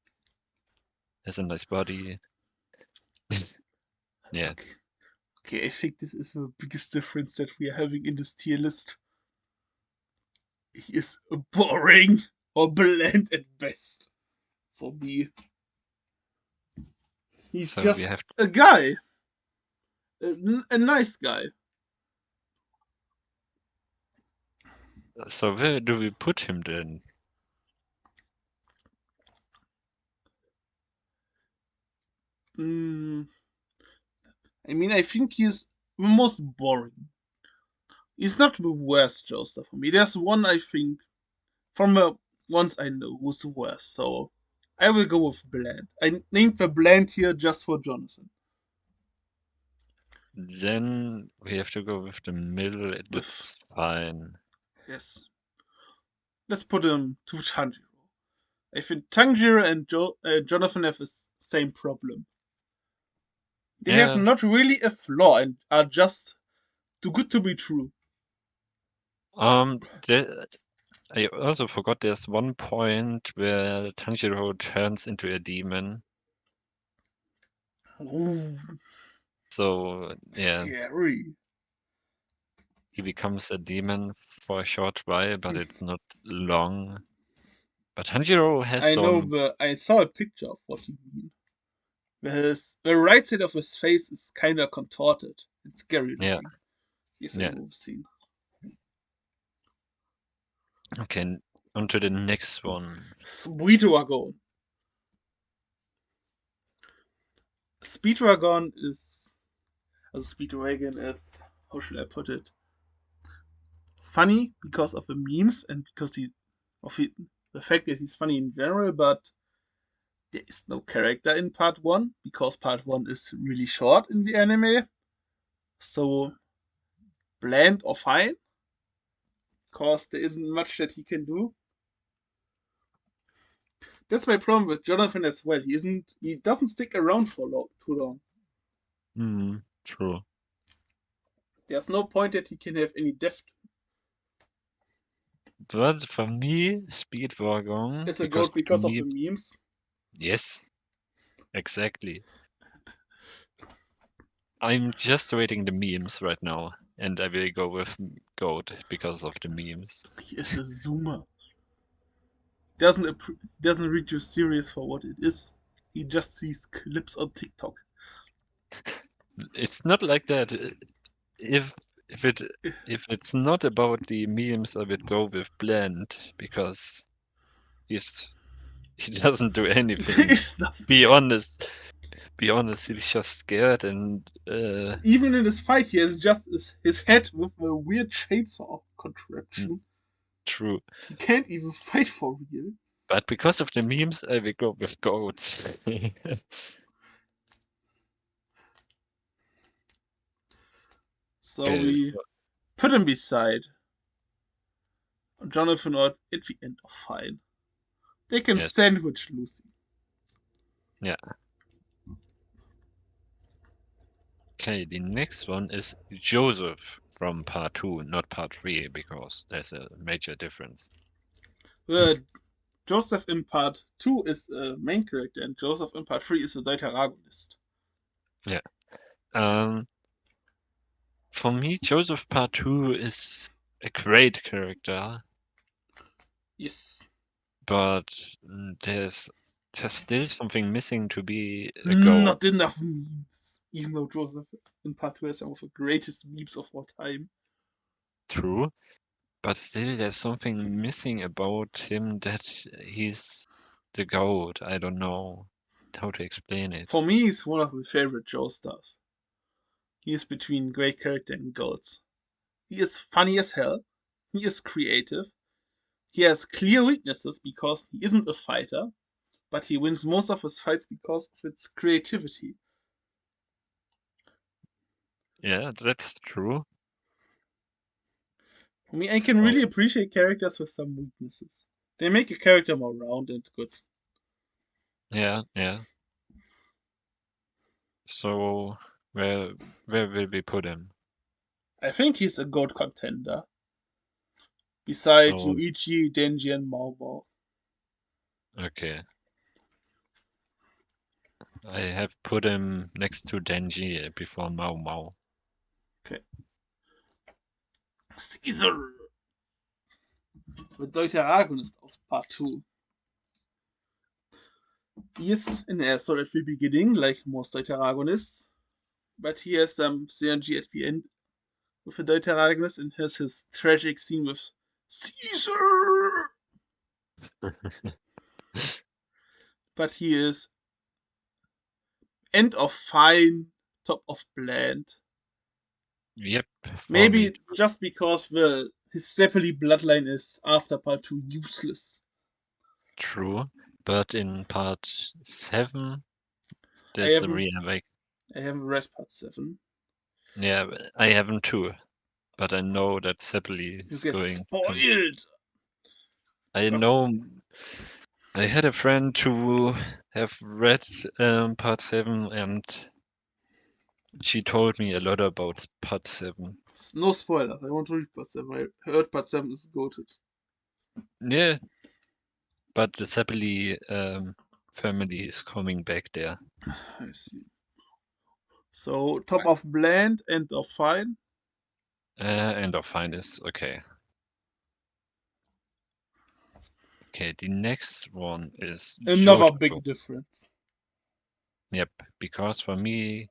has a nice body. Yeah. Okay. Okay, I think this is the biggest difference that we are having in this tier list. He is boring or bland at best for me. He's So we have. just a guy, a nice guy. So where do we put him then? Mm, I mean, I think he's the most boring. He's not the worst Joseph for me. There's one I think from the ones I know who's the worst. So I will go with bland. I named the bland here just for Jonathan. Then we have to go with the middle. With That's fine. yes, let's put him to Tanjiro. I think Tanjiro and Jonathan have the same problem. They have Yeah. not really a flaw and are just too good to be true. There, I also forgot there's one point where Tanjiro turns into a demon. Ooh, So yeah, scary. he becomes a demon for a short while, but it's not long. But Tanjiro has I know some, I saw a picture of what you mean. The right side of his face is kinda contorted. It's scary yeah, looking. Yes, I yeah. know the scene. Okay, on to the next one. Speedwagon. Speedwagon is Speedwagon is how should I put it? Funny because of the memes and because the fact that he's funny in general, but there is no character in part one because part one is really short in the anime. So bland or fine, because there isn't much that he can do. That's my problem with Jonathan as well. He doesn't stick around for too long. True. There's no point that he can have any depth. But for me, Speedwagon, As a because goat of the because of the meme. memes. Yes, exactly. I'm just reading the memes right now, and I will go with Goat because of the memes. He is a zoomer. Doesn't read you serious for what it is. He just sees clips on TikTok. It's not like that. If if it if it's not about the memes, I would go with Blend because he's he doesn't do There anything. is nothing. Be honest. Be honest, he's just scared and Even in this fight, he has just his head with a weird chainsaw mm, contraption. true. He can't even fight for real. But because of the memes, I will go with goats. So Okay, we put him beside Jonathan or at the end of fine. They can yes, sandwich Lucy. yeah. Okay, the next one is Joseph from part 2, not part 3, because there's a major difference. Uh, Joseph in part 2 is a main character, and Joseph in part 3 is a Deuteragonist. Yeah. Um, for me, Joseph part 2 is a great character, Yes. but there's still something missing to be a goat. Not enough memes. Even though Joseph in part 2 has some of the greatest memes of all time. True, but still there's something missing about him that he's the goat. I don't know how to explain it. For me, he's one of my favorite Joestars. He is between great character and goats. He is funny as hell. He is creative. He has clear weaknesses because he isn't a fighter, but he wins most of his fights because of its creativity. Yeah, that's true. I mean, I can So really appreciate characters with some weaknesses. They make a character more rounded and good. yeah, yeah. So where where will we put him? I think he's a goat contender. Beside So Yuichi, Denji, and Mao Mao. okay, I have put him next to Denji before Mao Mao. Okay. Caesar! The Deuteragonist aus Part 2. He is an asshole at the beginning, like most Deuteragonists, but he has some synergy at the end with the Deuteragonist and has his tragic scene with Caesar! But he is end of fine, top of bland. Yep, for me Maybe just because his Zeppeli bloodline is after part 2 useless. true. But in part 7, I there's a haven't remake. I haven't read part 7. Yeah, I haven't too, but I know that Seppeli You is get going to. spoiled. I know I had a friend who have read part 7 and she told me a lot about part 7. No spoilers. I want to read part 7. I heard part 7 is goated. Yeah, but the Seppeli family is coming back there. I see. So, top of bland, end of fine. End of fine is okay. Okay, the next one is Another Jojo. big difference. Yep, because for me,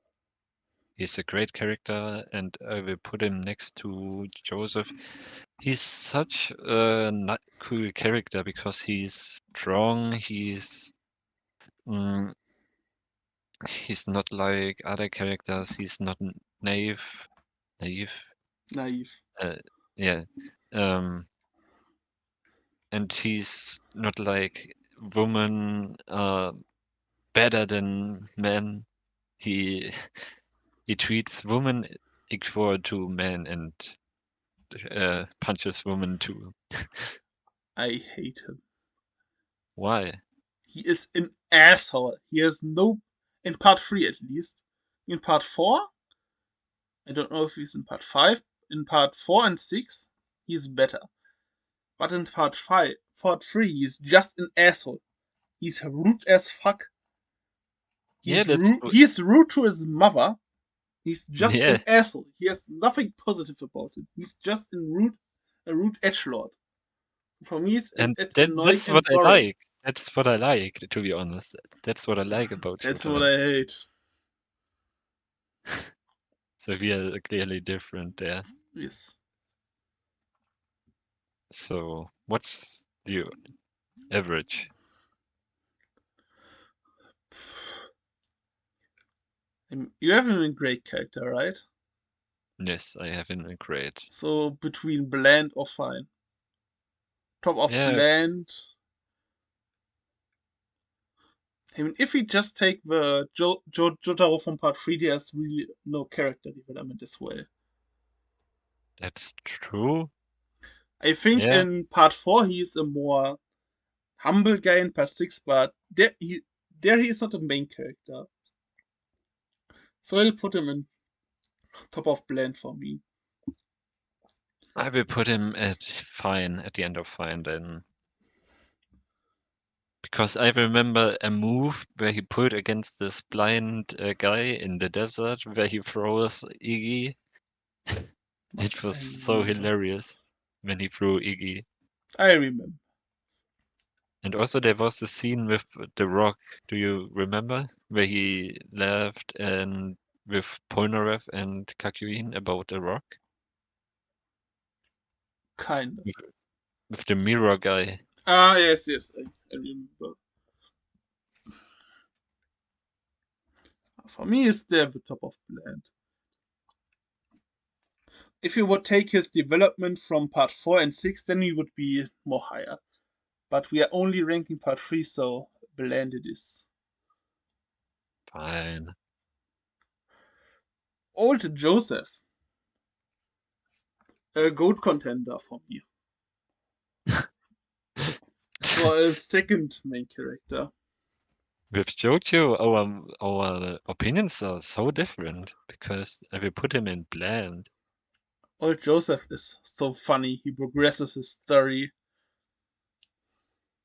he's a great character, and I will put him next to Joseph. He's such a cool character because he's strong. Mm, he's not like other characters. He's not naive. Naive. Naive. Uh, yeah. Um, and he's not like women better than men. He he treats women equal to men and punches women too. I hate him. Why? He is an asshole. He has no. In part 3 at least. In part 4, I don't know if he's in part 5. In part 4 and 6, he's better. But in part 3, he's just an asshole. He's rude as fuck. Yeah, He's that's rude. He's rude to his mother. He's just yeah, an asshole. He has nothing positive about him. He's just a rude edgelord. For me, and it's annoying that's what and I boring. like. That's what I like, to be honest. That's what I like about That's what Shooter. I hate. So we are clearly different there. Yes. So what's your average? You have him in great character, right? Yes, I have in a grade. So between bland or fine. Top of Yeah, bland. I mean, if we just take the Jotaro from part 3, there's really no character development as well. that's true. I think Yeah, in part 4 he's a more humble guy in part 6, but there he is not a main character. So I'll put him in top of bland for me. I will put him at fine at the end of fine then. Because I remember a move where he put against this blind guy in the desert where he throws Iggy. It was I so remember. hilarious when he threw Iggy. I remember. And also there was the scene with the rock. Do you remember? Where he laughed and with Polnareff and Kakuin about the rock? Kind of. With the mirror guy. Ah, yes, yes, I remember. For me, it's the top of bland. If you would take his development from part 4 and 6, then he would be more higher. But we are only ranking part 3, so bland it is. Fine. Old Joseph, a goat contender for me. For a second main character. With Jojo, our opinions are so different because I will put him in bland. Old Joseph is so funny. He progresses his story.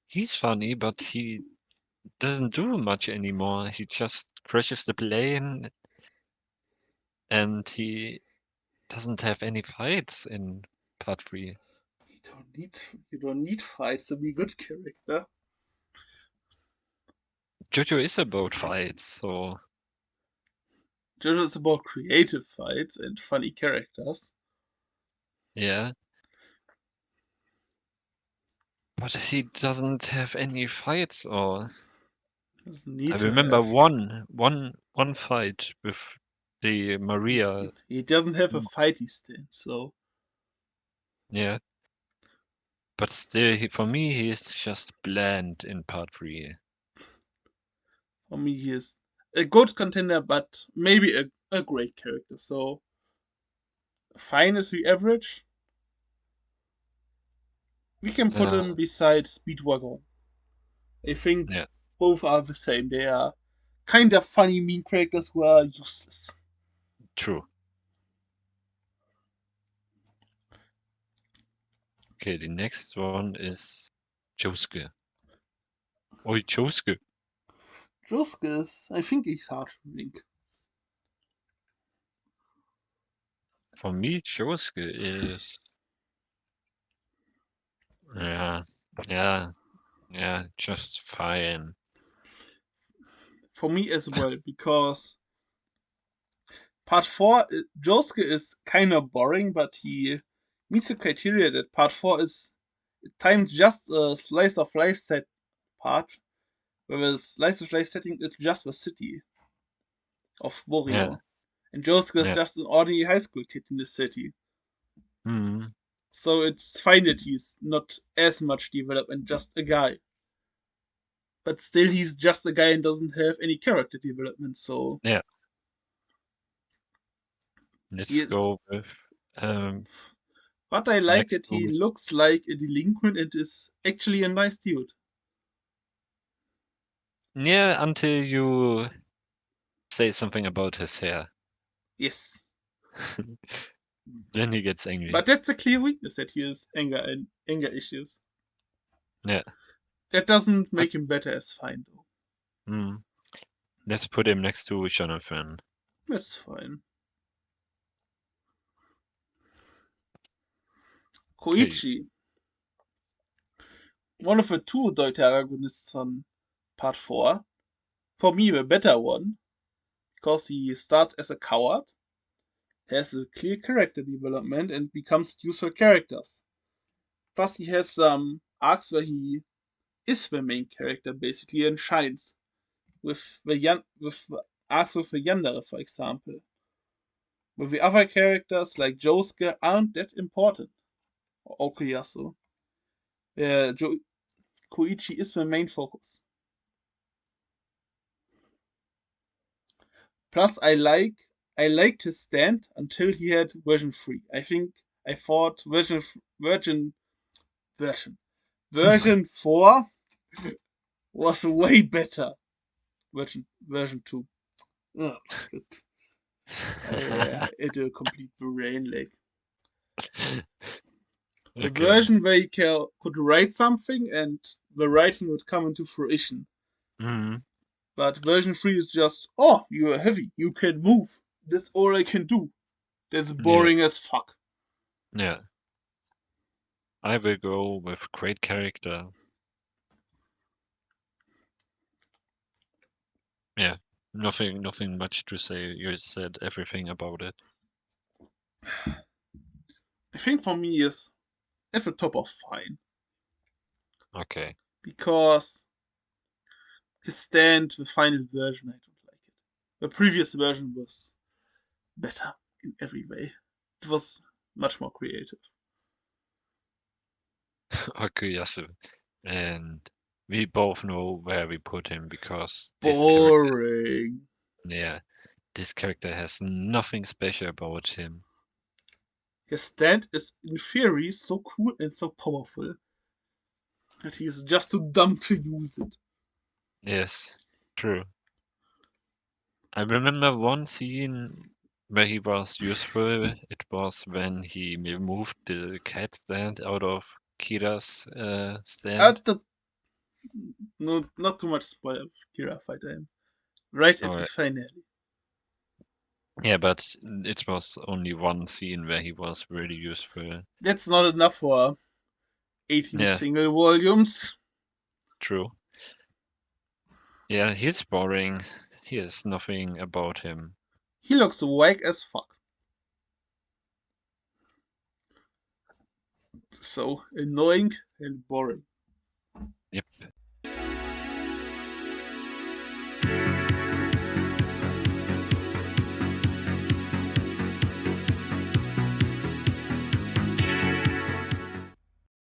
He's funny, but he doesn't do much anymore. He just crashes the plane and he doesn't have any fights in part 3. You don't need fights to be a good character. Jojo is about fights, so Jojo is about creative fights and funny characters. yeah. But he doesn't have any fights or Doesn't I need to remember have. one fight with the Maria. He doesn't have a fighty stance, so Yeah. But still, for me, he is just bland in part 3. for me he is a good contender, but maybe a great character. So Fine is the average. We can put Uh, him beside Speedwagon. I think yeah, both are the same. They are kind of funny mean characters who are useless. true. Okay, the next one is Josuke. Oh, Josuke. Josuke is, I think he's hard to link. For me, Josuke is yeah, yeah, yeah, just fine. For me as well, because part 4, Josuke is kind of boring, but he meets the criteria that part 4 is at times just a slice of life set part, whereas slice of life setting is just the city of Yeah, Warrior. And Josuke is yeah. just an ordinary high school kid in the city. Hmm. So it's fine that he's not as much developed and just a guy. But still, he's just a guy and doesn't have any character development. So Yeah. Let's he, go with but I like next that he one. looks like a delinquent and is actually a nice dude. Yeah, until you say something about his hair. Yes, Then he gets angry. but that's a clear weakness that he has anger issues. Yeah. That doesn't But make him better as fine though. mm, let's put him next to Jonathan. That's fine. Okay. Koichi, one of the two Deuteragonists on part 4, for me the better one, because he starts as a coward, has a clear character development, and becomes useful characters. Plus, he has some arcs where he is the main character basically and shines with with arcs with the Yandere, for example. But the other characters like Josuke aren't that important. Or Okuyasu. Koichi is the main focus. Plus, I liked his stand until he had version 3. I thought version version 4 was way better. Version 2. Oh my god. I had a complete brain lag. The Okay. version where you could write something and the writing would come into fruition. Mm, But version 3 is just, oh, you are heavy, you can move. That's all I can do. That's yeah, boring as fuck. yeah. I will go with great character. Yeah. Nothing much to say. You said everything about it. I think for me is at the top of fine. Okay. Because his stand, the final version, I don't like it. The previous version was better in every way. It was much more creative. Okay, yes. And we both know where we put him because this character, Boring. yeah, this character has nothing special about him. His stand is, in theory, so cool and so powerful that he is just too dumb to use it. Yes, true. I remember one scene where he was useful. It was when he removed the cat stand out of Kira's stand. At the no, not too much spoiler of Kira fight time. Right at the Or finale. yeah, but it was only one scene where he was really useful. That's not enough for 18 Yeah, single volumes. true. Yeah, he's boring. He has nothing about him. He looks whack as fuck. So annoying and boring. Yep.